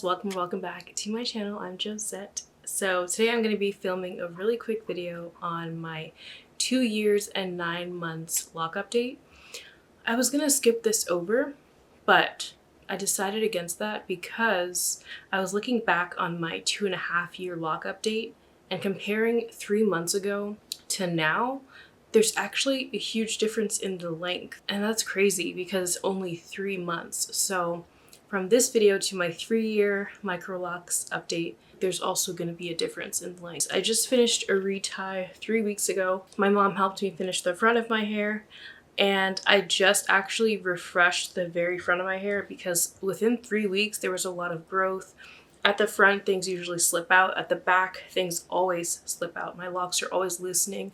gals, welcome back to my channel. I'm Josette. So today I'm going to be filming a really quick video on my 2 years and 9 months Loc update. I was going to skip this over, but I decided against that because I was looking back on my 2.5 year Loc update and comparing 3 months ago to now. There's actually a huge difference in the length, and that's crazy because only 3 months. So from this video to my 3-year Microlocs update, there's also going to be a difference in length. I just finished a retie 3 weeks ago. My mom helped me finish the front of my hair, and I just actually refreshed the very front of my hair because within 3 weeks there was a lot of growth. At the front, things usually slip out. At the back, things always slip out. My locks are always loosening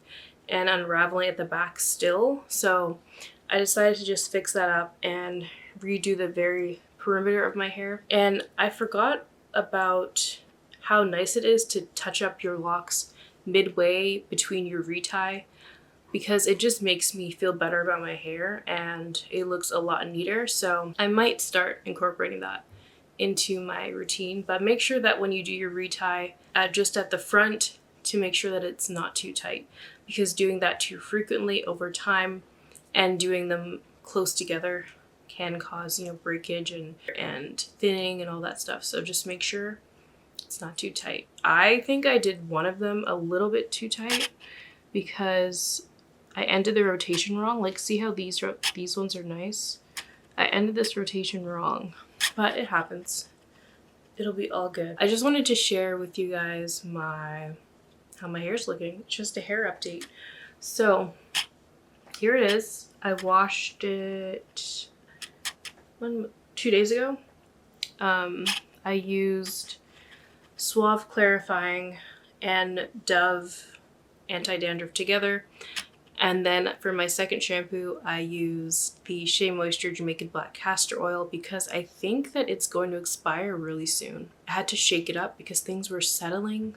and unraveling at the back still. So I decided to just fix that up and redo the very perimeter of my hair. And I forgot about how nice it is to touch up your locks midway between your retie, because it just makes me feel better about my hair and it looks a lot neater. So I might start incorporating that into my routine, but make sure that when you do your retie, just at the front, to make sure that it's not too tight, because doing that too frequently over time and doing them close together can cause, breakage and thinning and all that stuff. So just make sure it's not too tight. I think I did one of them a little bit too tight because I ended the rotation wrong. Like, see how these ones are nice? I ended this rotation wrong, but it happens. It'll be all good. I just wanted to share with you guys how my hair's looking. It's just a hair update. So here it is. I washed it 2 days ago. I used Suave Clarifying and Dove Anti-Dandruff together. And then for my second shampoo, I used the Shea Moisture Jamaican Black Castor Oil because I think that it's going to expire really soon. I had to shake it up because things were settling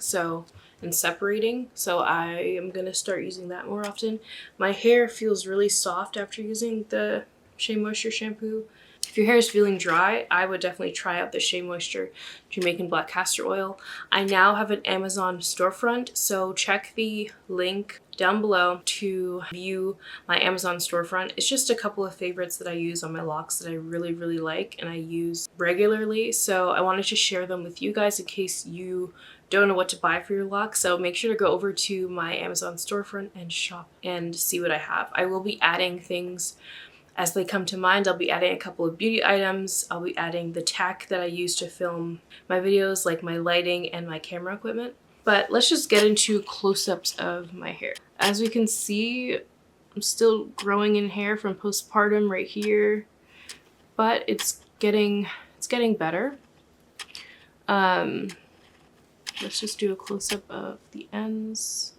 and separating, so I am going to start using that more often. My hair feels really soft after using the Shea Moisture shampoo. If your hair is feeling dry, I would definitely try out the Shea Moisture Jamaican Black Castor Oil. I now have an Amazon storefront, so check the link down below to view my Amazon storefront. It's just a couple of favorites that I use on my locks that I really, really like and I use regularly. So I wanted to share them with you guys in case you don't know what to buy for your locks. So make sure to go over to my Amazon storefront and shop and see what I have. I will be adding things as they come to mind. I'll be adding a couple of beauty items. I'll be adding the tech that I use to film my videos, like my lighting and my camera equipment. But let's just get into close-ups of my hair. As we can see, I'm still growing in hair from postpartum right here, but it's getting better. Let's just do a close-up of the ends.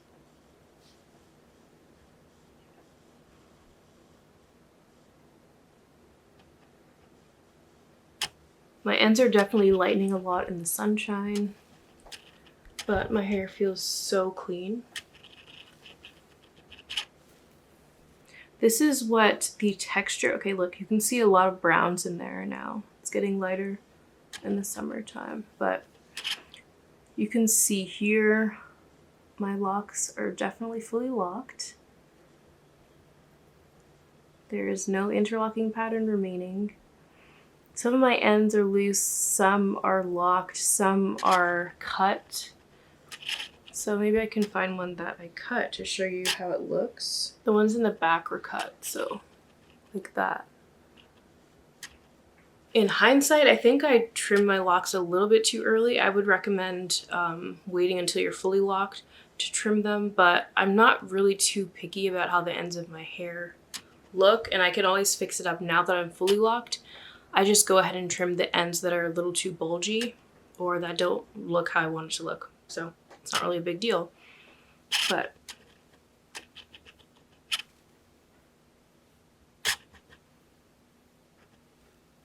My ends are definitely lightening a lot in the sunshine, but my hair feels so clean. This is what the texture, okay, look, you can see a lot of browns in there now. It's getting lighter in the summertime, but you can see here my locks are definitely fully locked. There is no interlocking pattern remaining. Some of my ends are loose, some are locked, some are cut. So maybe I can find one that I cut to show you how it looks. The ones in the back were cut, so like that. In hindsight, I think I trimmed my locks a little bit too early. I would recommend waiting until you're fully locked to trim them, but I'm not really too picky about how the ends of my hair look, and I can always fix it up now that I'm fully locked. I just go ahead and trim the ends that are a little too bulgy or that don't look how I want it to look. So it's not really a big deal, but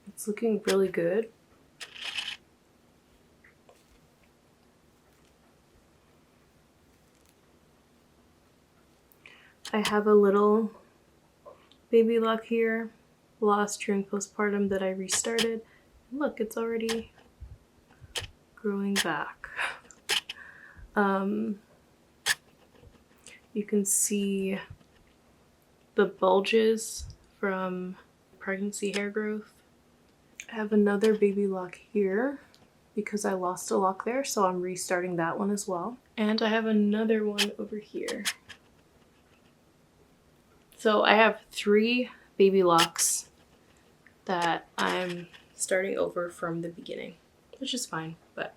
it's looking really good. I have a little baby lock here lost during postpartum that I restarted. Look, it's already growing back. You can see the bulges from pregnancy hair growth. I have another baby lock here because I lost a lock there, so I'm restarting that one as well. And I have another one over here. So I have 3 baby locks that I'm starting over from the beginning, which is fine, but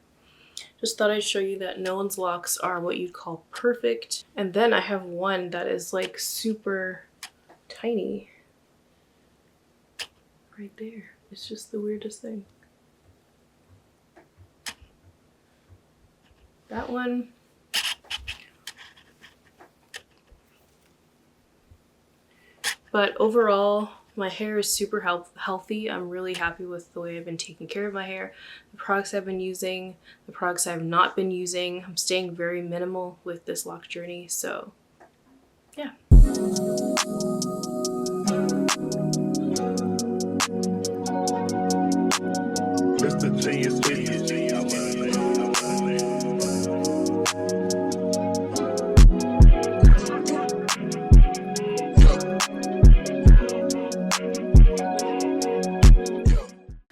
just thought I'd show you that no one's locks are what you'd call perfect. And then I have one that is like super tiny right there. It's just the weirdest thing. That one. But overall, my hair is super healthy. I'm really happy with the way I've been taking care of my hair, the products I've been using, the products I've not been using. I'm staying very minimal with this lock journey, so yeah.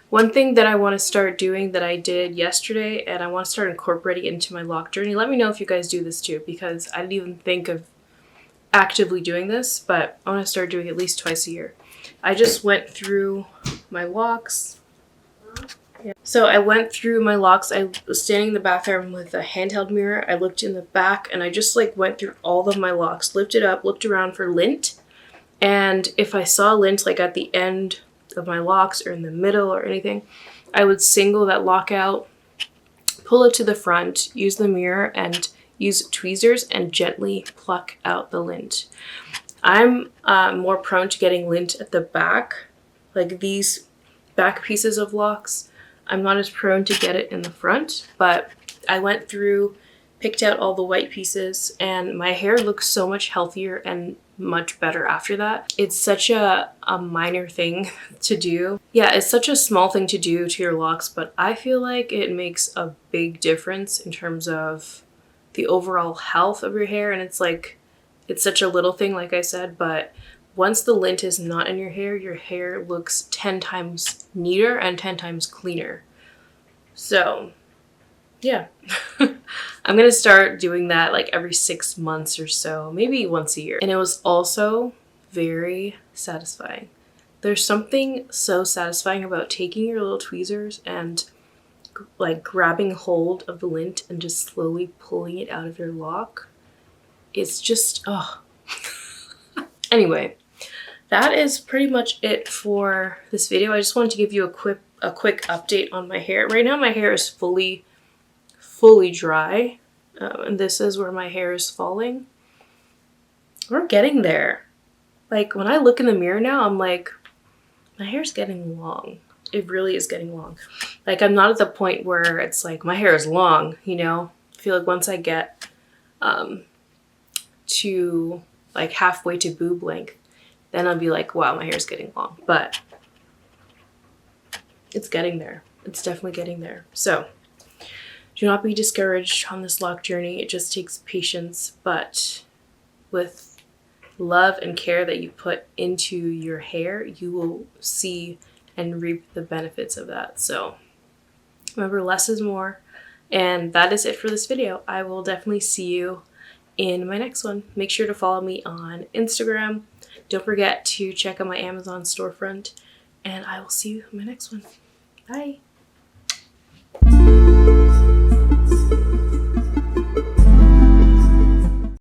One thing that I want to start doing that I did yesterday, and I want to start incorporating it into my lock journey. Let me know if you guys do this too, because I didn't even think of actively doing this, but I want to start doing it at least twice a year. I just went through my locks. Yeah. So I went through my locks. I was standing in the bathroom with a handheld mirror. I looked in the back and I just like went through all of my locks, lifted up, looked around for lint. And if I saw lint like at the end of my locks or in the middle or anything, I would single that lock out, pull it to the front, use the mirror, and use tweezers and gently pluck out the lint. I'm more prone to getting lint at the back, like these back pieces of locks. I'm not as prone to get it in the front, but I went through, picked out all the white pieces, and my hair looks so much healthier and much better after that. It's such a minor thing to do. Yeah, it's such a small thing to do to your locks, but I feel like it makes a big difference in terms of the overall health of your hair. And it's like, it's such a little thing, like I said, but once the lint is not in your hair looks 10 times neater and 10 times cleaner. So yeah, I'm gonna start doing that like every 6 months or so, maybe once a year. And it was also very satisfying. There's something so satisfying about taking your little tweezers and like grabbing hold of the lint and just slowly pulling it out of your lock. It's just, oh. Anyway, that is pretty much it for this video. I just wanted to give you a quick update on my hair. Right now my hair is fully dry, and this is where my hair is falling. We're getting there. Like when I look in the mirror now, I'm like, my hair's getting long. It really is getting long. Like I'm not at the point where it's like my hair is long, you know? I feel like once I get to like halfway to boob length, then I'll be like, wow, my hair's getting long. But it's getting there. It's definitely getting there. So do not be discouraged on this lock journey. It just takes patience, but with love and care that you put into your hair, you will see and reap the benefits of that. So remember, less is more. And that is it for this video. I will definitely see you in my next one. Make sure to follow me on Instagram. Don't forget to check out my Amazon storefront. And I will see you in my next one. Bye.